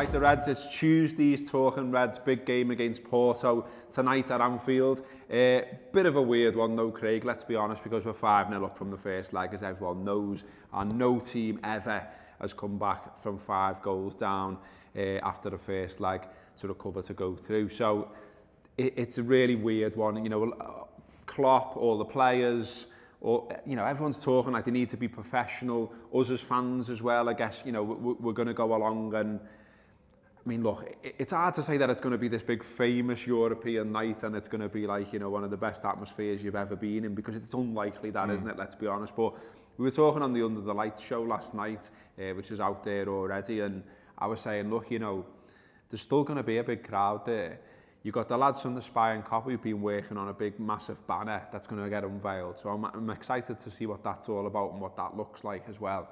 like the Reds. It's Tuesday's Talking Reds, big game against Porto tonight at Anfield. Bit of a weird one though, Craig, let's be honest, because we're 5-0 up from the first leg, as everyone knows, and no team ever has come back from 5 goals down after the first leg to recover to go through. So it's a really weird one. You know, Klopp, all the players, or everyone's talking like they need to be professional. Us as fans as well, I guess, we're going to go along. And I mean, look, it's hard to say that it's going to be this big famous European night and it's going to be like, one of the best atmospheres you've ever been in, because it's unlikely that, isn't it? Let's be honest. But we were talking on the Under the Lights show last night, which is out there already, and I was saying, look, there's still going to be a big crowd there. You've got the lads from the Spy and Copy who've been working on a big, massive banner that's going to get unveiled. So I'm excited to see what that's all about and what that looks like as well.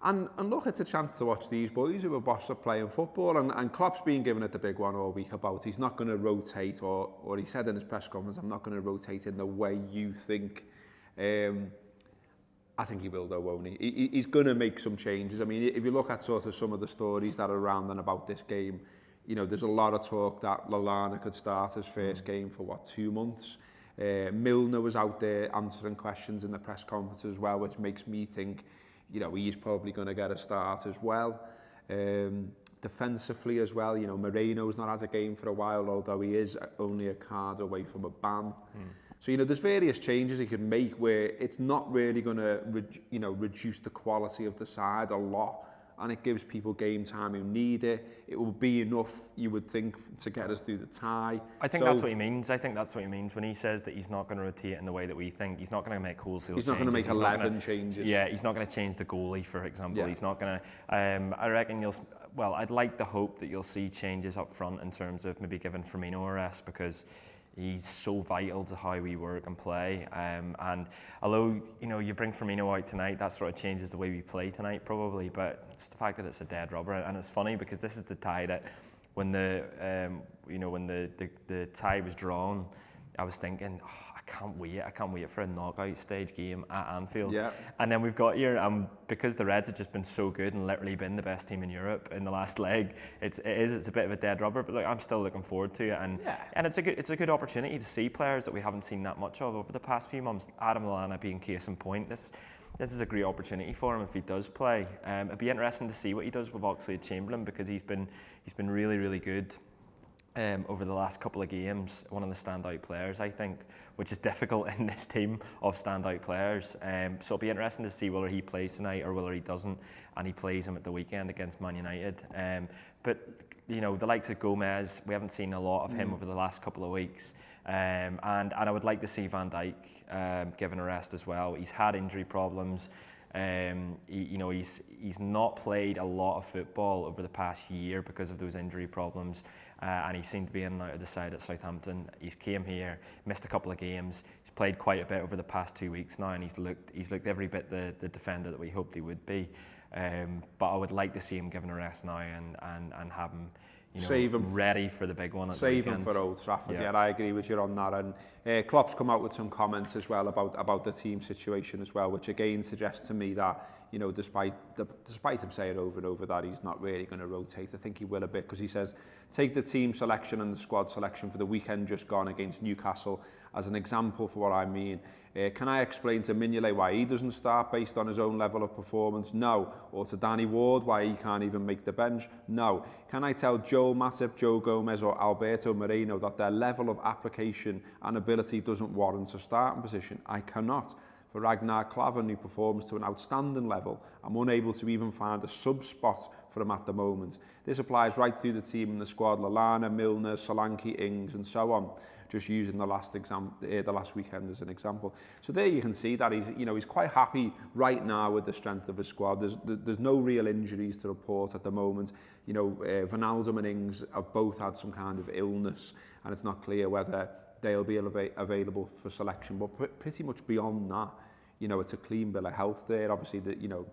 And look, it's a chance to watch these boys who are boss at playing football. And Klopp's been given it the big one all week about he's not going to rotate, or he said in his press conference, I'm not going to rotate in the way you think. I think he will though, won't he? He's going to make some changes. I mean, if you look at sort of some of the stories that are around and about this game, there's a lot of talk that Lallana could start his first game for 2 months. Milner was out there answering questions in the press conference as well, which makes me think, he's probably going to get a start as well. Defensively as well, Moreno's not had a game for a while, although he is only a card away from a ban. So, there's various changes he can make where it's not really going to, reduce the quality of the side a lot, and it gives people game time who need it. It will be enough, you would think, to get us through the tie. I think that's what he means. I think that's what he means when he says that he's not going to rotate in the way that we think. He's not going to make wholesale changes. He's not going to make 11 changes. Yeah, he's not going to change the goalie, for example. Yeah. He's not going to... I reckon I'd like to hope that you'll see changes up front in terms of maybe giving Firmino a rest, because he's so vital to how we work and play. And although, you bring Firmino out tonight, that sort of changes the way we play tonight probably, but it's the fact that it's a dead rubber. And it's funny because this is the tie that when the tie was drawn, I was thinking, I can't wait for a knockout stage game at Anfield. Yeah. And then we've got here, because the Reds have just been so good and literally been the best team in Europe in the last leg, it's a bit of a dead rubber, but look, I'm still looking forward to it. And it's a good opportunity to see players that we haven't seen that much of over the past few months. Adam Lallana being case in point. This is a great opportunity for him if he does play. It'd be interesting to see what he does with Oxlade-Chamberlain, because he's been really, really good. Over the last couple of games, one of the standout players, I think, which is difficult in this team of standout players. So it'll be interesting to see whether he plays tonight or whether he doesn't, and he plays him at the weekend against Man United. But the likes of Gomez, we haven't seen a lot of him over the last couple of weeks. And I would like to see Van Dijk given a rest as well. He's had injury problems. He's not played a lot of football over the past year because of those injury problems, and he seemed to be in and out of the side at Southampton. He's came here, missed a couple of games. He's played quite a bit over the past 2 weeks now, and he's looked every bit the defender that we hoped he would be. But I would like to see him given a rest now and have him, save him, ready for the big one at save the weekend. Him for Old Trafford. Yeah, I agree with you on that. And Klopp's come out with some comments as well about the team situation as well, which again suggests to me that, despite him saying over and over that he's not really going to rotate, I think he will a bit, because he says, take the team selection and the squad selection for the weekend just gone against Newcastle as an example for what I mean. Can I explain to Mignolet why he doesn't start based on his own level of performance? No. Or to Danny Ward why he can't even make the bench? No. Can I tell Joel Matip, Joe Gomez or Alberto Moreno that their level of application and ability doesn't warrant a starting position? I cannot. For Ragnar Klavan, who performs to an outstanding level, I'm unable to even find a sub-spot for him at the moment. This applies right through the team and the squad: Lallana, Milner, Solanke, Ings and so on. Just using the last weekend as an example. So there you can see that he's quite happy right now with the strength of his squad. There's no real injuries to report at the moment. Wijnaldum and Ings have both had some kind of illness, and it's not clear whether they'll be available for selection. But pretty much beyond that, it's a clean bill of health there. Obviously,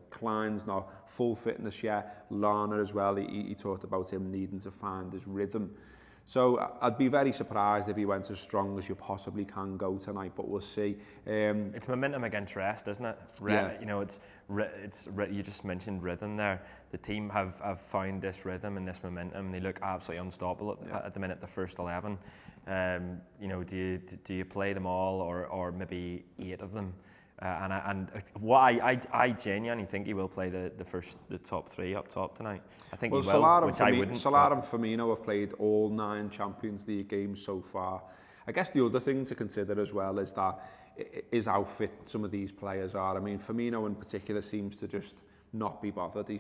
Klein's not full fitness yet. Lana as well, he talked about him needing to find his rhythm. So I'd be very surprised if he went as strong as you possibly can go tonight, but we'll see. It's momentum against rest, isn't it? You know, you just mentioned rhythm there. The team have found this rhythm and this momentum. They look absolutely unstoppable at the minute, the first 11. You know, do you play them all or maybe 8 of them? And what I genuinely think he will play the top 3 up top tonight. I think he will, which I wouldn't. Salah and Firmino have played all 9 Champions League games so far. I guess the other thing to consider as well is how fit some of these players are. I mean, Firmino in particular seems to just not be bothered. He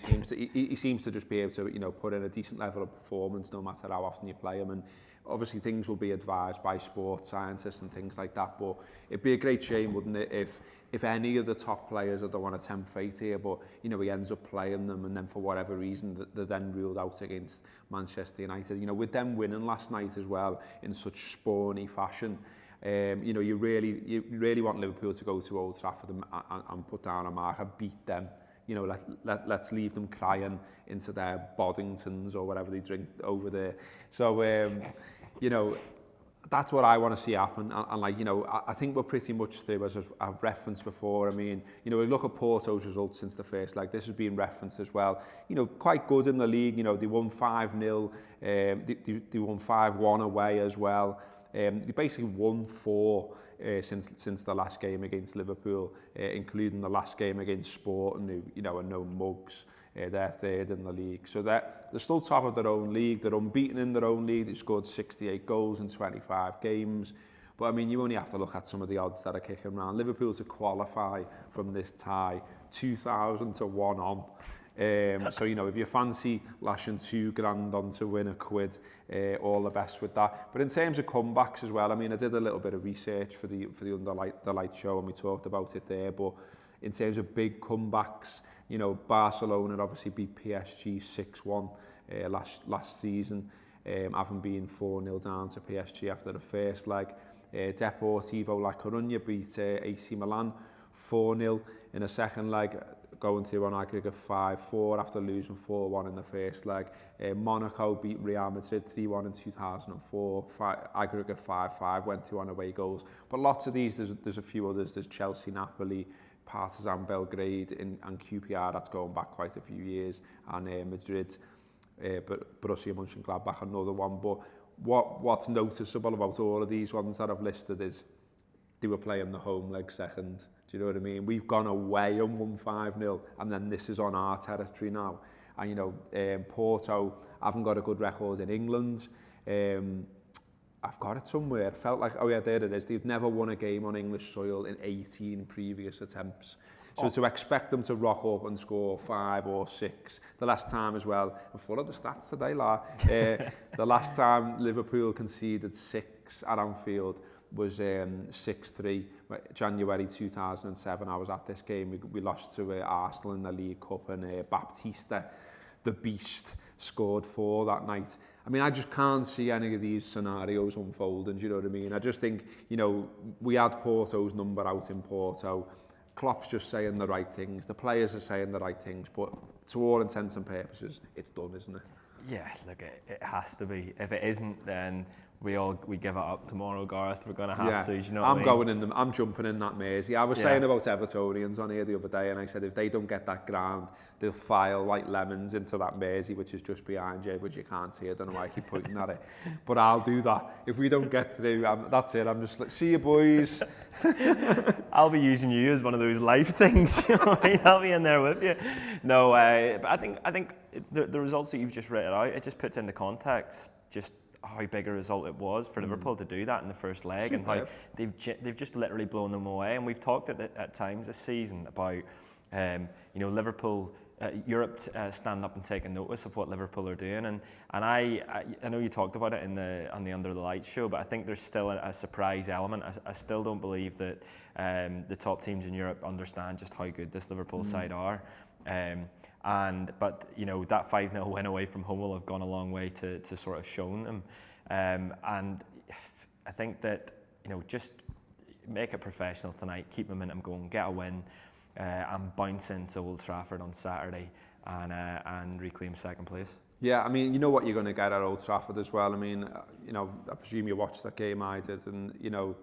seems to just be able to, you know, put in a decent level of performance no matter how often you play him. And obviously things will be advised by sports scientists and things like that, but it'd be a great shame, wouldn't it, if any of the top players, I don't want to tempt fate here, but you know, he ends up playing them and then for whatever reason they're then ruled out against Manchester United. You know, with them winning last night as well in such spawny fashion, you know, you really want Liverpool to go to Old Trafford and put down a mark and beat them. You know, let's leave them crying into their Boddingtons or whatever they drink over there. So, you know, that's what I want to see happen. And like, you know, I think we're pretty much through, as I've referenced before. I mean, you know, we look at Porto's results since the first leg. This has been referenced as well. You know, quite good in the league. You know, they won 5-0. They won 5-1 away as well. They basically won 4 since the last game against Liverpool, including the last game against Sporting, who, you know, are no mugs. They're 3rd in the league. So they're still top of their own league. They're unbeaten in their own league. They've scored 68 goals in 25 games. But I mean, you only have to look at some of the odds that are kicking around. Liverpool to qualify from this tie, 2,000 to 1 on. So, you know, if you fancy lashing $2,000 on to win £1, all the best with that. But in terms of comebacks as well, I mean, I did a little bit of research for the Under the Light show and we talked about it there. But in terms of big comebacks, you know, Barcelona obviously beat PSG 6-1 last season, having been 4-0 down to PSG after the first leg. Deportivo La Coruña beat AC Milan 4-0 in the second leg, going through on aggregate 5-4 after losing 4-1 in the first leg. Monaco beat Real Madrid 3-1 in 2004, aggregate 5-5, went through on away goals. But lots of these, there's a few others. There's Chelsea, Napoli, Partizan Belgrade and QPR, that's going back quite a few years, and Madrid, but Borussia Mönchengladbach, another one. But what's noticeable about all of these ones that I've listed is they were playing the home leg second. Do you know what I mean? We've gone away and won 5-0, and then this is on our territory now. And, you know, Porto haven't got a good record in England. I've got it somewhere. It felt like, oh yeah, there it is. They've never won a game on English soil in 18 previous attempts. So to expect them to rock up and score 5 or 6, the last time as well, I'm full of the stats today, the last time Liverpool conceded 6 at Anfield was 6-3, January 2007. I was at this game. We lost to Arsenal in the League Cup, and Baptista, the beast, scored 4 that night. I mean, I just can't see any of these scenarios unfolding, do you know what I mean? I just think, you know, we had Porto's number out in Porto. Klopp's just saying the right things. The players are saying the right things, but to all intents and purposes, it's done, isn't it? Yeah, look, it has to be. If it isn't, then we give it up tomorrow, Gareth. We're going to have to, you know what I mean? I'm jumping in that Mersey. I was saying about Evertonians on here the other day, and I said if they don't get that ground, they'll file like lemons into that Mersey, which is just behind you, but you can't see it. I don't know why I keep pointing at it. But I'll do that. If we don't get through, that's it. I'm just like, see you boys. I'll be using you as one of those life things. You know what I mean? I'll be in there with you. No, but I think the results that you've just read out, it just puts into context just how big a result it was for Liverpool to do that in the first leg, and how they've just literally blown them away. And we've talked at times this season about you know, Liverpool, Europe stand up and taking notice of what Liverpool are doing, and I know you talked about it on the Under the Lights show, but I think there's still a surprise element. I still don't believe that the top teams in Europe understand just how good this Liverpool side are. But you know, that 5-0 win away from home will have gone a long way to sort of showing them. And I think that, you know, just make it professional tonight, keep momentum going, get a win, and bounce into Old Trafford on Saturday and reclaim second place. Yeah, I mean, you know what you're going to get at Old Trafford as well. I mean, you know, I presume you watched that game I did, and, you know,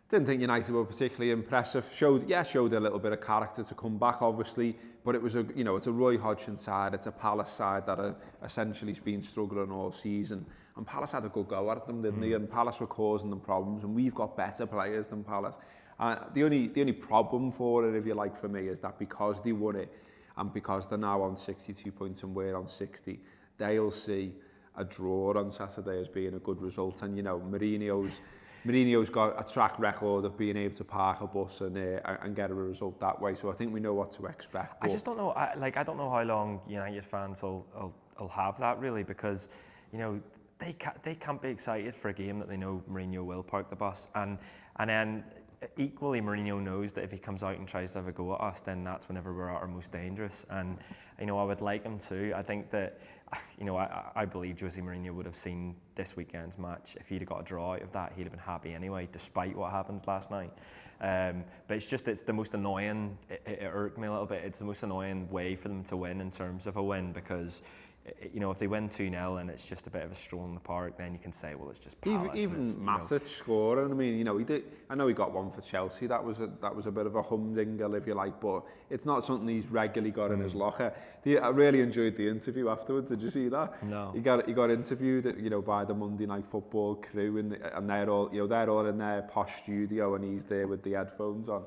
didn't think United were particularly impressive. Showed a little bit of character to come back, obviously, but it was it's a Roy Hodgson side, it's a Palace side that are essentially been struggling all season. And Palace had a good go at them, didn't they? And Palace were causing them problems, and we've got better players than Palace. The only problem for it, if you like, for me, is that because they won it, and because they're now on 62 points and we're on 60, they'll see a draw on Saturday as being a good result. And, you know, Mourinho's got a track record of being able to park a bus and get a result that way. So I think we know what to expect. I just don't know. I don't know how long United fans will have that, really, because, you know, they can't be excited for a game that they know Mourinho will park the bus, and then equally Mourinho knows that if he comes out and tries to have a go at us, then that's whenever we're at our most dangerous. And, you know, I would like him to. I think that, you know, I believe Jose Mourinho would have seen this weekend's match. If he'd have got a draw out of that, he'd have been happy anyway, despite what happens last night. But it's the most annoying, it irked me a little bit, it's the most annoying way for them to win in terms of a win, because, you know, if they win 2-0 and it's just a bit of a stroll in the park, then you can say, well, it's just Palace. Even Matic scoring, I mean, you know, he did. I know he got one for Chelsea. That was a bit of a humdinger, if you like, but it's not something he's regularly got in his locker. I really enjoyed the interview afterwards. Did you see that? No. He got interviewed, you know, by the Monday Night Football crew, and they're all in their posh studio, and he's there with the headphones on.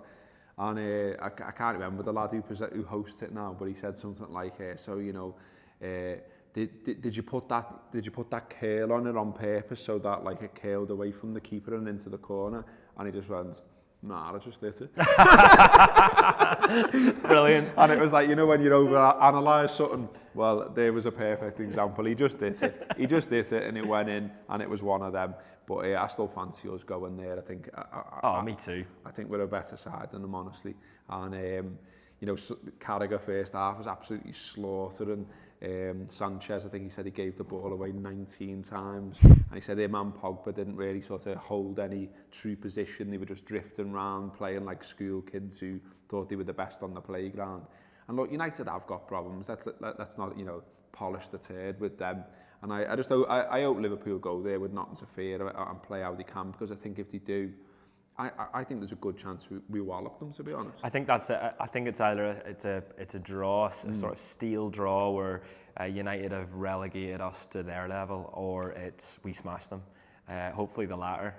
And I can't remember the lad who hosts it now, but he said something like, so, you know. Did you put that curl on it on purpose so that, like, it curled away from the keeper and into the corner? And he just went, nah, I just did it. Brilliant. And it was like, you know, when you overanalyze something, well, there was a perfect example. He just did it. And it went in, and it was one of them. But I still fancy us going there. I think. Me too. I think we're a better side than them, honestly. And you know, Carragher first half was absolutely slaughtering. Sanchez, I think he said he gave the ball away 19 times, and he said him and Pogba didn't really sort of hold any true position. They were just drifting around, playing like school kids who thought they were the best on the playground. And look, United have got problems. Let's not, you know, polish the turd with them. And I hope Liverpool go there with nothing to fear and play how they can, because I think if they do, I think there's a good chance we wallop them, to be honest. I think that's it. I think it's either it's a draw, a sort of steel draw where United have relegated us to their level, or it's we smash them. Hopefully the latter.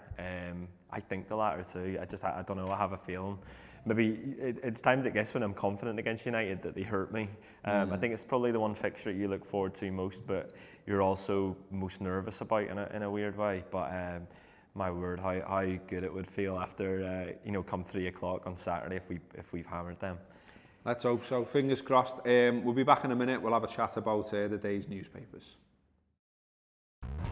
I think the latter too. I don't know. I have a feeling. Maybe it's times, I guess, when I'm confident against United that they hurt me. I think it's probably the one fixture you look forward to most, but you're also most nervous about in a weird way. But my word, how good it would feel after come 3 o'clock on Saturday if we've hammered them. Let's hope so. Fingers crossed. We'll be back in a minute. We'll have a chat about the day's newspapers.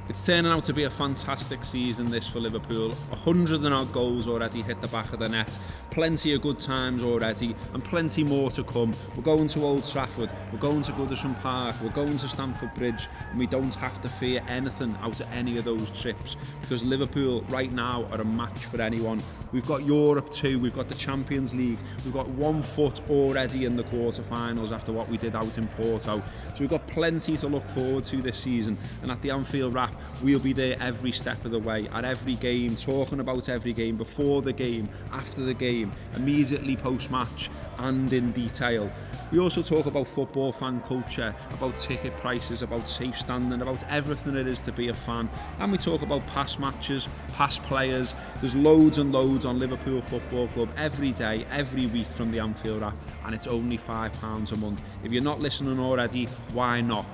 It's turning out to be a fantastic season, this, for Liverpool. 100 and odd goals already hit the back of the net. Plenty of good times already, and plenty more to come. We're going to Old Trafford, we're going to Goodison Park, we're going to Stamford Bridge, and we don't have to fear anything out of any of those trips, because Liverpool right now are a match for anyone. We've got Europe too, we've got the Champions League, we've got 1 foot already in the quarter-finals after what we did out in Porto. So we've got plenty to look forward to this season, and at the Anfield Wrap, we'll be there every step of the way, at every game, talking about every game, before the game, after the game, immediately post-match, and in detail. We also talk about football fan culture, about ticket prices, about safe standing, about everything it is to be a fan. And we talk about past matches, past players. There's loads and loads on Liverpool Football Club every day, every week from the Anfield app, and it's only £5 a month. If you're not listening already, why not?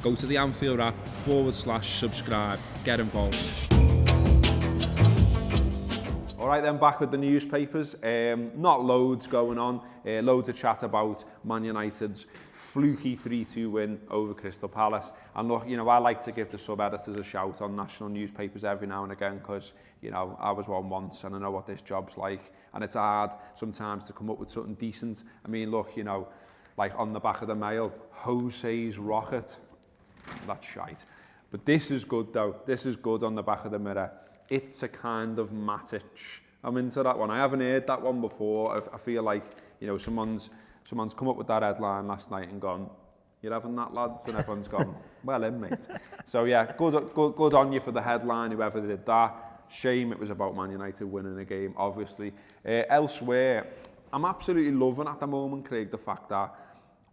Go to the Anfield app /subscribe. Get involved. All right, then, back with the newspapers. Not loads going on. Loads of chat about Man United's fluky 3-2 win over Crystal Palace. And look, I like to give the sub-editors a shout on national newspapers every now and again, because, I was one once and I know what this job's like. And it's hard sometimes to come up with something decent. I mean, look, like on the back of the Mail, Jose's rocket. That's shite. But this is good, though. This is good on the back of the Mirror. It's a kind of Matic. I'm into that one. I haven't heard that one before. I feel like, someone's come up with that headline last night and gone, you're having that, lads? And everyone's gone, well in, mate. So yeah, good on you for the headline, whoever did that. Shame it was about Man United winning the game, obviously. Elsewhere, I'm absolutely loving at the moment, Craig, the fact that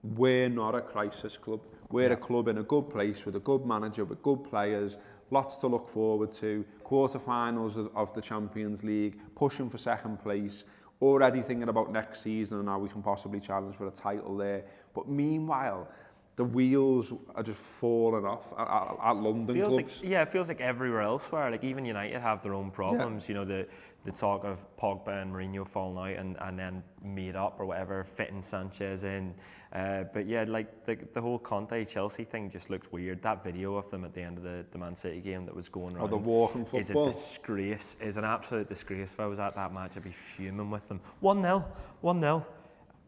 we're not a crisis club. We're a club in a good place with a good manager, with good players, lots to look forward to, quarterfinals of the Champions League, pushing for second place, already thinking about next season and how we can possibly challenge for a title there. But meanwhile, the wheels are just falling off at London clubs. It feels like everywhere elsewhere. Like even United have their own problems. You know, the talk of Pogba and Mourinho falling out and then made up or whatever, fitting Sanchez in. But yeah, like the whole Conte-Chelsea thing just looks weird. That video of them at the end of the Man City game that was going around the walking football. Is a disgrace. Is an absolute disgrace. If I was at that match, I'd be fuming with them. 1-0.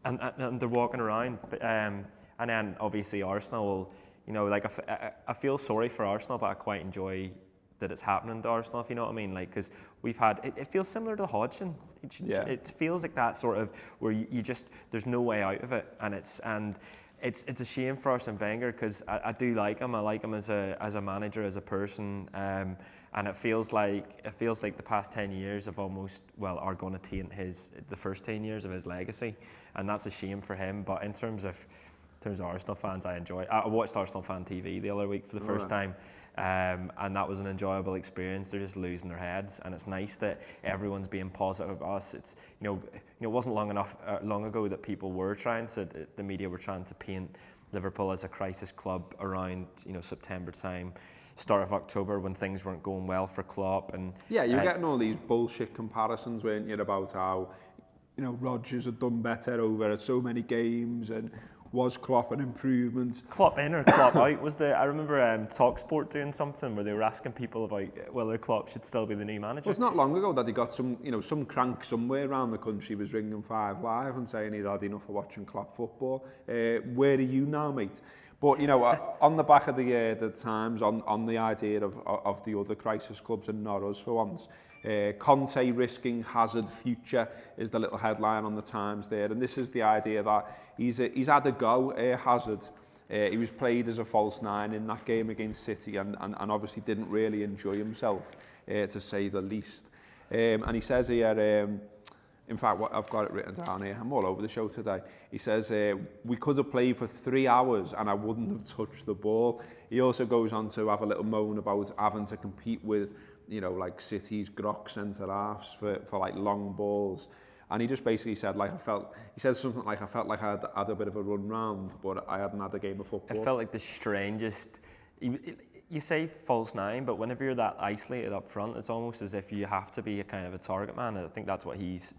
And they're walking around. And then obviously Arsenal, you know, like I feel sorry for Arsenal, but I quite enjoy that it's happening to Arsenal, if you know what I mean. Like, because we've had, it feels similar to Hodgson. It feels like that sort of where you just, there's no way out of it, and it's a shame for Arsene Wenger because I do like him. I like him as a manager, as a person, and it feels like the past 10 years are going to taint the first 10 years of his legacy, and that's a shame for him. But in terms of Arsenal fans, I watched Arsenal Fan TV the other week for the first time, and that was an enjoyable experience. They're just losing their heads, and it's nice that everyone's being positive about us. It's it wasn't long ago that the media were trying to paint Liverpool as a crisis club around September time, start of October when things weren't going well for Klopp, and you're getting all these bullshit comparisons, weren't you, about how Rodgers had done better over so many games and. Was Klopp an improvement? Klopp in or Klopp out? I remember TalkSport doing something where they were asking people about whether Klopp should still be the new manager. Well, it's not long ago that he got some crank somewhere around the country was ringing 5 Live and saying he'd had enough of watching Klopp football. Where are you now, mate? But on the back of the Times, on the idea of the other crisis clubs and not us for once. Conte risking Hazard future is the little headline on the Times there, and this is the idea that he's had a go, Hazard. He was played as a false nine in that game against City and obviously didn't really enjoy himself, to say the least. And he says here, in fact, I've got it written down here, I'm all over the show today. He says, we could have played for 3 hours and I wouldn't have touched the ball. He also goes on to have a little moan about having to compete with like City's Grock centre-halves for like long balls. And he just basically said, he said something like, I felt like I had a bit of a run round, but I hadn't had a game of football. It felt like the strangest, you say false nine, but whenever you're that isolated up front, it's almost as if you have to be a kind of a target man. And I think that's what he's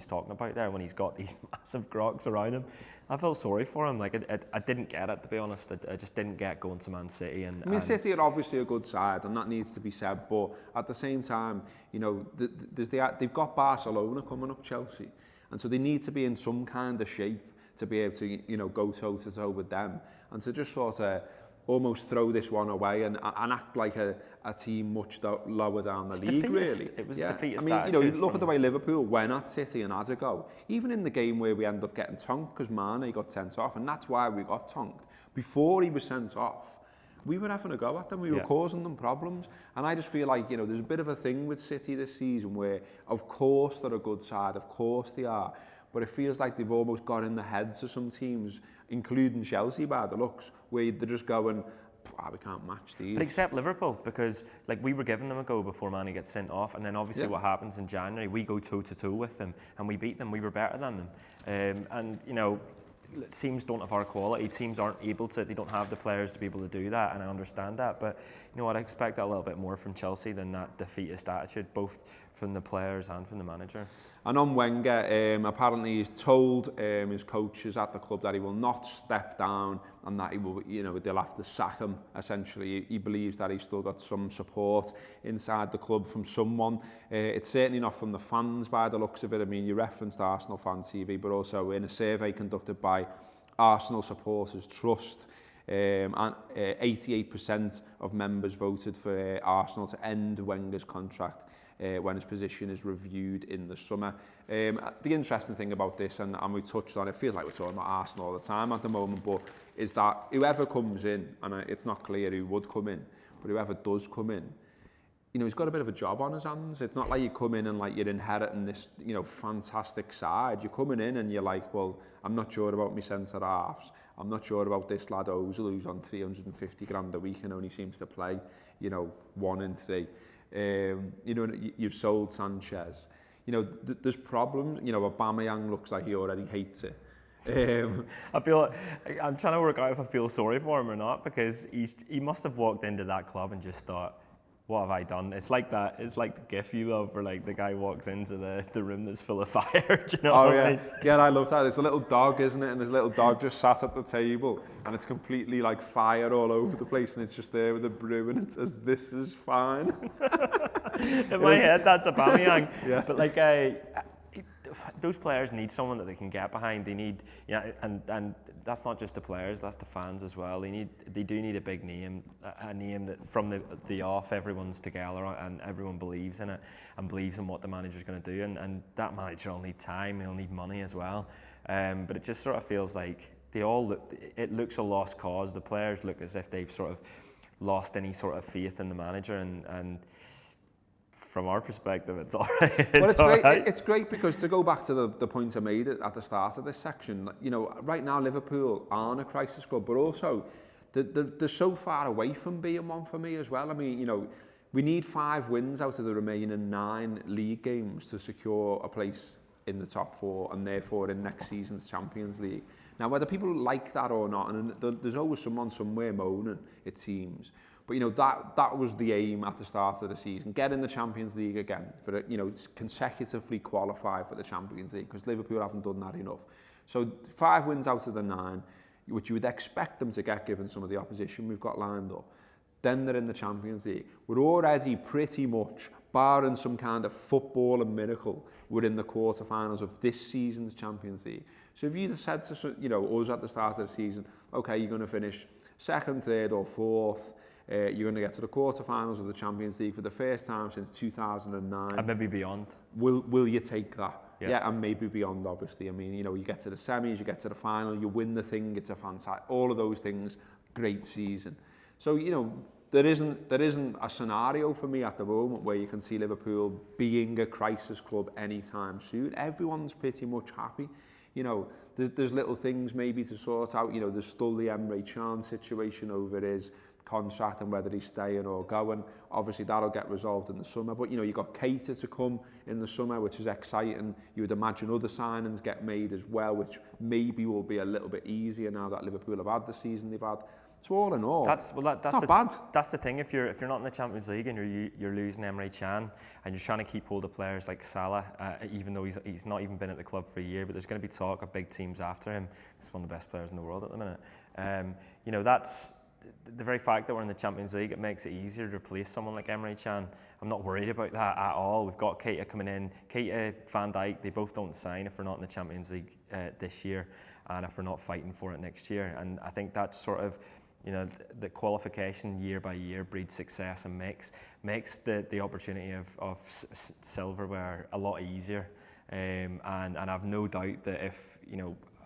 talking about there when he's got these massive Grocks around him. I felt sorry for him. Like I didn't get it, to be honest. I just didn't get going to Man City. City are obviously a good side, and that needs to be said. But at the same time, they've got Barcelona coming up, Chelsea, and so they need to be in some kind of shape to be able to go toe to toe with them, and to just sort of almost throw this one away and act like a team much lower down the league, defeatist. really. It was defeatist. I mean, look at the way Liverpool went at City and had a go. Even in the game where we ended up getting tonked because Mane got sent off, and that's why we got tonked. Before he was sent off, we were having a go at them. We were causing them problems. And I just feel like, there's a bit of a thing with City this season where, of course, they're a good side. Of course they are. But it feels like they've almost got in the heads of some teams, including Chelsea by the looks, where they're just going, we can't match these. But except Liverpool, because we were giving them a go before Mane gets sent off, and then obviously what happens in January, we go toe to toe with them, and we beat them. We were better than them, teams don't have our quality. Teams aren't able to. They don't have the players to be able to do that, and I understand that. But I'd expect that a little bit more from Chelsea than that defeatist attitude, both from the players and from the manager. And on Wenger, apparently he's told his coaches at the club that he will not step down and that he will, they'll have to sack him. Essentially, he believes that he's still got some support inside the club from someone. It's certainly not from the fans by the looks of it. I mean, you referenced Arsenal Fan TV, but also in a survey conducted by Arsenal Supporters Trust, and 88% of members voted for Arsenal to end Wenger's contract. when his position is reviewed in the summer. The interesting thing about this, and we touched on it, feels like we're talking about Arsenal all the time at the moment, but is that whoever comes in, and it's not clear who would come in, but whoever does come in, you know, he's got a bit of a job on his hands. It's not like you come in and like you're inheriting this, you know, fantastic side. You're coming in and you're like, well, I'm not sure about my centre halves. I'm not sure about this lad Ozil who's on 350 grand a week and only seems to play, you know, 1 in 3. You know, you've sold Sanchez. You know, there's problems. You know, Aubameyang looks like he already hates it. I feel I'm trying to work out if I feel sorry for him or not, because he must have walked into that club and just thought, what have I done? It's like that. It's like the gif you love where like the guy walks into the room that's full of fire. Do you know what I mean? Yeah, I love that. It's a little dog, isn't it? And his little dog just sat at the table and it's completely like fire all over the place and it's just there with a brew and it says, "This is fine." In my head, that's Aubameyang. Yeah. But like those players need someone that they can get behind. They need, you know, and that's not just the players, that's the fans as well. They do need a big name, a name that from the off everyone's together and everyone believes in it and believes in what the manager's going to do. And that manager will need time, he'll need money as well. But it just sort of feels like it looks a lost cause. The players look as if they've sort of lost any sort of faith in the manager, and from our perspective, it's all right. It's great. Right. It's great because, to go back to the point I made at the start of this section, you know, right now Liverpool aren't a crisis club, but also they're so far away from being one for me as well. I mean, you know, we need 5 wins out of the remaining 9 league games to secure a place in the top 4 and therefore in next season's Champions League. Now, whether people like that or not, and there's always someone somewhere moaning, it seems. But, you know, that was the aim at the start of the season. Get in the Champions League again, for, you know, consecutively qualify for the Champions League, because Liverpool haven't done that enough. So 5 wins out of the 9, which you would expect them to get given some of the opposition we've got lined up. Then they're in the Champions League. We're already pretty much, barring some kind of footballing miracle, we're in the quarterfinals of this season's Champions League. So if you'd have said to, you know, us at the start of the season, okay, you're going to finish 2nd, 3rd or 4th, you're going to get to the quarterfinals of the Champions League for the first time since 2009. And maybe beyond. Will you take that? Yeah, and maybe beyond, obviously. I mean, you know, you get to the semis, you get to the final, you win the thing, it's a fantastic, all of those things, great season. So, you know, there isn't a scenario for me at the moment where you can see Liverpool being a crisis club anytime soon. Everyone's pretty much happy. You know, there's little things maybe to sort out. You know, there's still the Emre Can situation over his contract and whether he's staying or going. Obviously, that'll get resolved in the summer. But, you know, you've got Keita to come in the summer, which is exciting. You would imagine other signings get made as well, which maybe will be a little bit easier now that Liverpool have had the season they've had. So all in all, that's not bad. That's the thing. If you're not in the Champions League and you're losing Emre Can and you're trying to keep hold of players like Salah, even though he's not even been at the club for a year, but there's going to be talk of big teams after him. He's one of the best players in the world at the minute. You know, that's the very fact that we're in the Champions League. It makes it easier to replace someone like Emre Can. I'm not worried about that at all. We've got Keita coming in. Keita, Van Dijk, they both don't sign if we're not in the Champions League this year, and if we're not fighting for it next year. And I think that's sort of, you know, the qualification year by year breeds success and makes the opportunity of silverware a lot easier. And I've no doubt that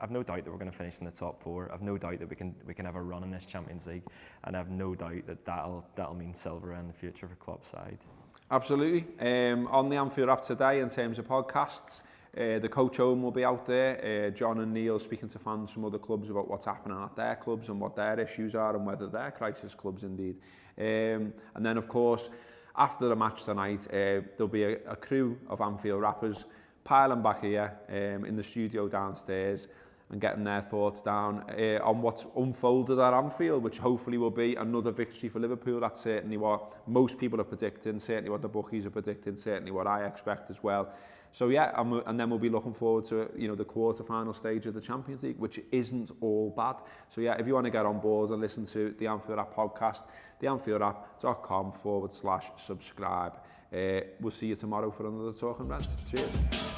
I've no doubt that we're going to finish in the top 4. I've no doubt that we can have a run in this Champions League, and I've no doubt that that'll mean silverware in the future for club side. Absolutely. On the Anfield app today, in terms of podcasts, the Coach Home will be out there. John and Neil speaking to fans from other clubs about what's happening at their clubs and what their issues are and whether they're crisis clubs indeed. And then, of course, after the match tonight, there'll be a crew of Anfield rappers piling back here in the studio downstairs and getting their thoughts down on what's unfolded at Anfield, which hopefully will be another victory for Liverpool. That's certainly what most people are predicting, certainly what the bookies are predicting, certainly what I expect as well. So yeah, and then we'll be looking forward to, you know, the quarter-final stage of the Champions League, which isn't all bad. So yeah, if you want to get on board and listen to the Anfield App podcast, theanfieldapp.com/subscribe. We'll see you tomorrow for another Talking Reds. Cheers.